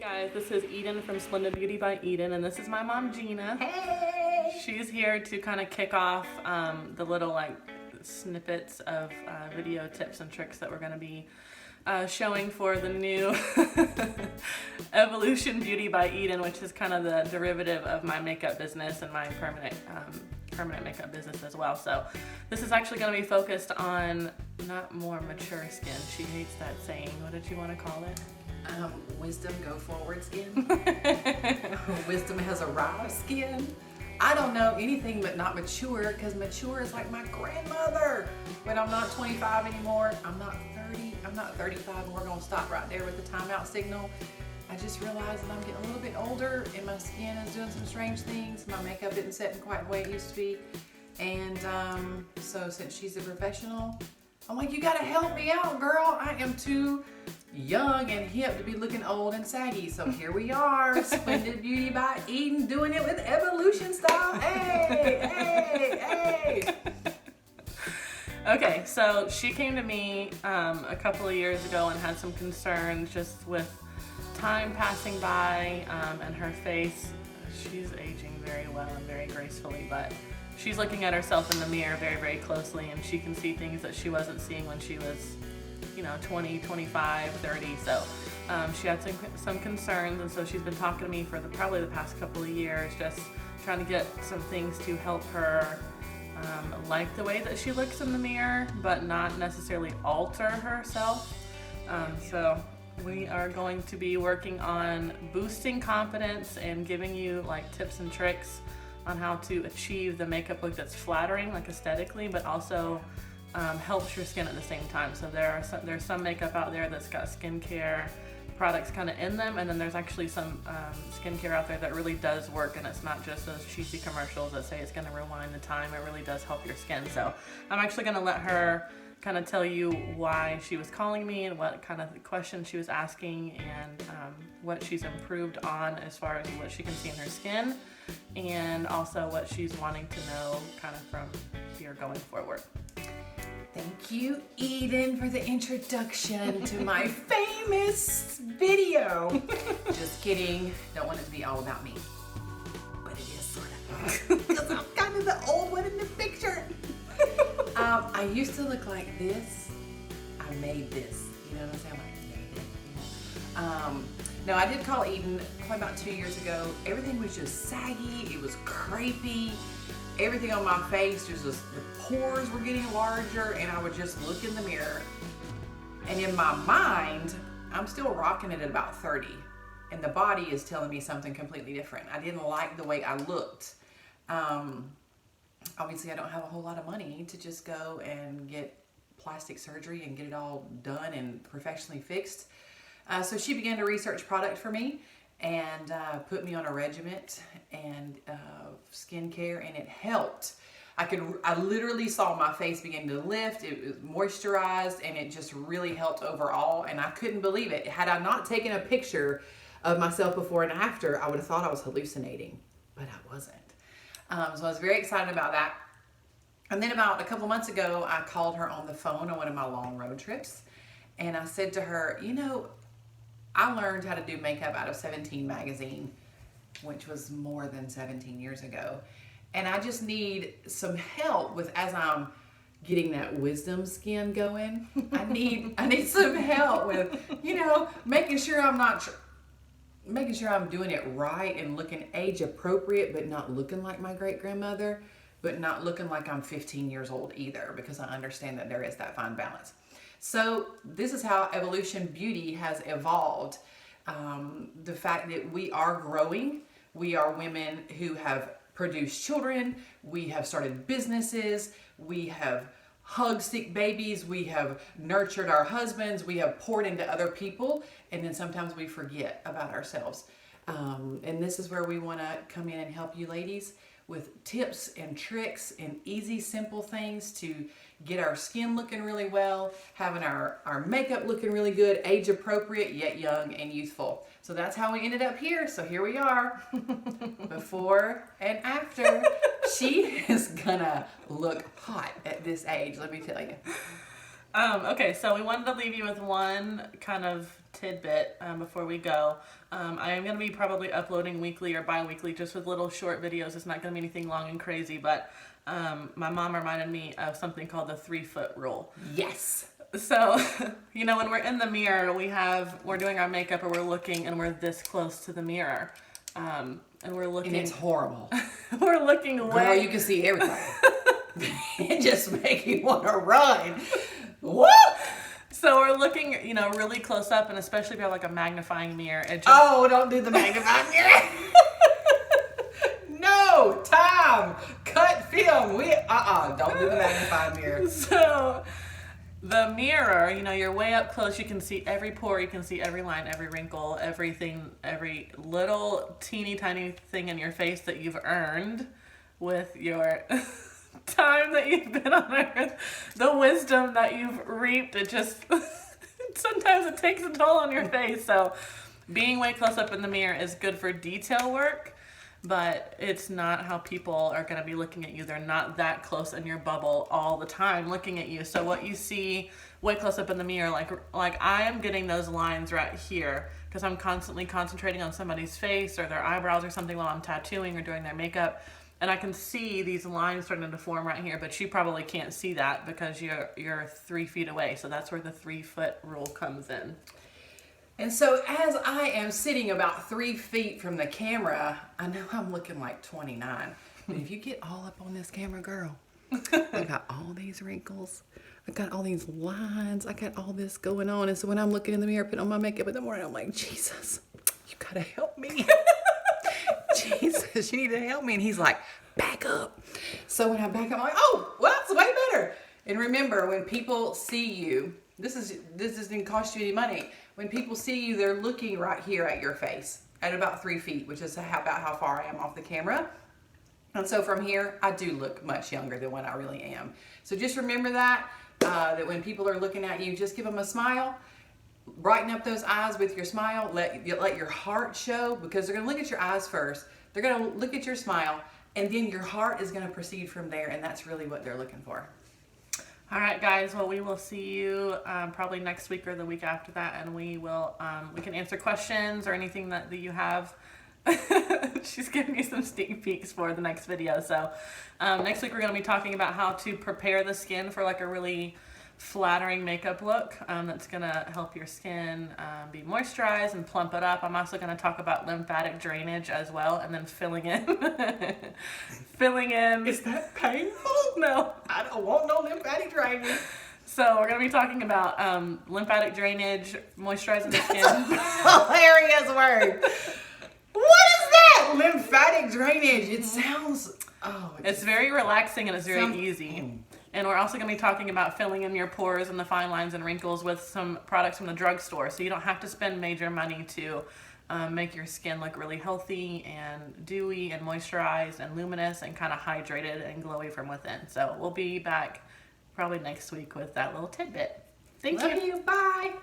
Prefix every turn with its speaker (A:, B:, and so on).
A: Guys, this is Eden from Splendid Beauty by Eden, and this is my mom, Gina.
B: Hey!
A: She's here to kind of kick off the little snippets of video tips and tricks that we're going to be showing for the new Evolution Beauty by Eden, which is kind of the derivative of my makeup business and my permanent makeup business as well. So this is actually going to be focused on not more mature skin. She hates that saying. What did you want to call it?
B: Wisdom go forward skin. Wisdom has arrived skin. I don't know anything but not mature, because mature is like my grandmother. But I'm not 25 anymore. I'm not 30. I'm not 35. And we're going to stop right there with the timeout signal. I just realized that I'm getting a little bit older and my skin is doing some strange things. My makeup isn't setting quite the way it used to be. And so since she's a professional, I'm like, you gotta help me out, girl. I am too young and hip to be looking old and saggy. So here we are, Splendid Beauty by Eden, doing it with Evolution style. Hey, hey, hey.
A: Okay, so she came to me a couple of years ago and had some concerns just with time passing by and her face. She's aging very well and very gracefully, but she's looking at herself in the mirror very, very closely, and she can see things that she wasn't seeing when she was, 20, 25, 30. So she had some concerns, and so she's been talking to me for probably the past couple of years, just trying to get some things to help her like the way that she looks in the mirror, but not necessarily alter herself. So we are going to be working on boosting confidence and giving you tips and tricks on how to achieve the makeup look that's flattering, aesthetically, but also helps your skin at the same time. So there's some makeup out there that's got skincare products kind of in them, and then there's actually some skincare out there that really does work, and it's not just those cheesy commercials that say it's going to rewind the time. It really does help your skin. So I'm actually going to let her kind of tell you why she was calling me and what kind of questions she was asking, and what she's improved on as far as what she can see in her skin, and also what she's wanting to know kind of from here going forward.
B: Thank you, Eden, for the introduction to my famous video. Just kidding. Don't want it to be all about me. But it is sort of. Because I'm kind of the old one in the picture. I used to look like this. I made this. You know what I'm saying? I made it. No, I did call Eden probably about 2 years ago. Everything was just saggy. It was crepey. Everything on my face was just, the pores were getting larger, and I would just look in the mirror. And in my mind, I'm still rocking it at about 30. And the body is telling me something completely different. I didn't like the way I looked. Obviously, I don't have a whole lot of money to just go and get plastic surgery and get it all done and professionally fixed. So she began to research product for me and put me on a regimen and skincare, and it helped. I literally saw my face begin to lift. It was moisturized, and it just really helped overall, and I couldn't believe it. Had I not taken a picture of myself before and after, I would have thought I was hallucinating, but I wasn't. So I was very excited about that. And then about a couple months ago, I called her on the phone on one of my long road trips, and I said to her, I learned how to do makeup out of 17 magazine, which was more than 17 years ago. And I just need some help with, as I'm getting that wisdom skin going, I need some help with, making sure I'm doing it right and looking age appropriate, but not looking like my great grandmother, but not looking like I'm 15 years old either, because I understand that there is that fine balance. So this is how Evolution Beauty has evolved. The fact that we are growing, we are women who have produced children, we have started businesses, we have hugged sick babies, we have nurtured our husbands, we have poured into other people, and then sometimes we forget about ourselves. And this is where we want to come in and help you ladies with tips and tricks and easy, simple things to get our skin looking really well, having our makeup looking really good, age appropriate, yet young and youthful. So that's how we ended up here. So here we are, before and after. She is gonna look hot at this age, let me tell you.
A: Okay, so we wanted to leave you with one kind of tidbit before we go. I am going to be probably uploading weekly or bi-weekly just with little short videos. It's not going to be anything long and crazy, but my mom reminded me of something called the 3-foot rule.
B: Yes.
A: So, when we're in the mirror, we're doing our makeup or we're looking and we're this close to the mirror. And we're looking.
B: And it's horrible.
A: We're looking away.
B: Girl, you can see everything. It just makes you want to run. What?
A: So we're looking, really close up, and especially if you have like a magnifying mirror.
B: Oh, don't do the magnifying mirror. No, time, cut film. Don't do the magnifying mirror.
A: So the mirror, you're way up close. You can see every pore. You can see every line, every wrinkle, everything, every little teeny tiny thing in your face that you've earned with your time that you've been on earth, the wisdom that you've reaped. It just sometimes it takes a toll on your face. So being way close up in the mirror is good for detail work, but it's not how people are going to be looking at you. They're not that close in your bubble all the time looking at you. So what you see way close up in the mirror, like I am getting those lines right here because I'm constantly concentrating on somebody's face or their eyebrows or something while I'm tattooing or doing their makeup. And I can see these lines starting to form right here, but you probably can't see that because you're 3 feet away. So that's where the 3-foot rule comes in.
B: And so as I am sitting about 3 feet from the camera, I know I'm looking like 29. But if you get all up on this camera, girl, I got all these wrinkles. I got all these lines. I got all this going on. And so when I'm looking in the mirror, putting on my makeup in the morning, I'm like, Jesus, you gotta help me. Jesus, you need to help me. And he's like, back up. So when I back up, I'm like, oh, well, it's way better. And remember, when people see you, this doesn't cost you any money. When people see you, they're looking right here at your face at about 3 feet, which is about how far I am off the camera. And so from here, I do look much younger than what I really am. So just remember that when people are looking at you, just give them a smile. Brighten up those eyes with your smile. Let your heart show, because they're going to look at your eyes first. They're going to look at your smile, and then your heart is going to proceed from there, and that's really what they're looking for.
A: All right, guys. Well, we will see you probably next week or the week after that, and we can answer questions or anything that you have. She's giving you some sneak peeks for the next video. So next week we're going to be talking about how to prepare the skin for like a really flattering makeup look that's going to help your skin be moisturized and plump it up. I'm also going to talk about lymphatic drainage as well, and then filling in.
B: Is that painful?
A: No.
B: I don't want no lymphatic drainage.
A: So we're going to be talking about lymphatic drainage, moisturizing the skin.
B: Hilarious word. What is that? Lymphatic drainage. It sounds...
A: It's very relaxing and it's very easy. And we're also going to be talking about filling in your pores and the fine lines and wrinkles with some products from the drugstore. So you don't have to spend major money to make your skin look really healthy and dewy and moisturized and luminous and kind of hydrated and glowy from within. So we'll be back probably next week with that little tidbit. Thank you.
B: Love you. Bye.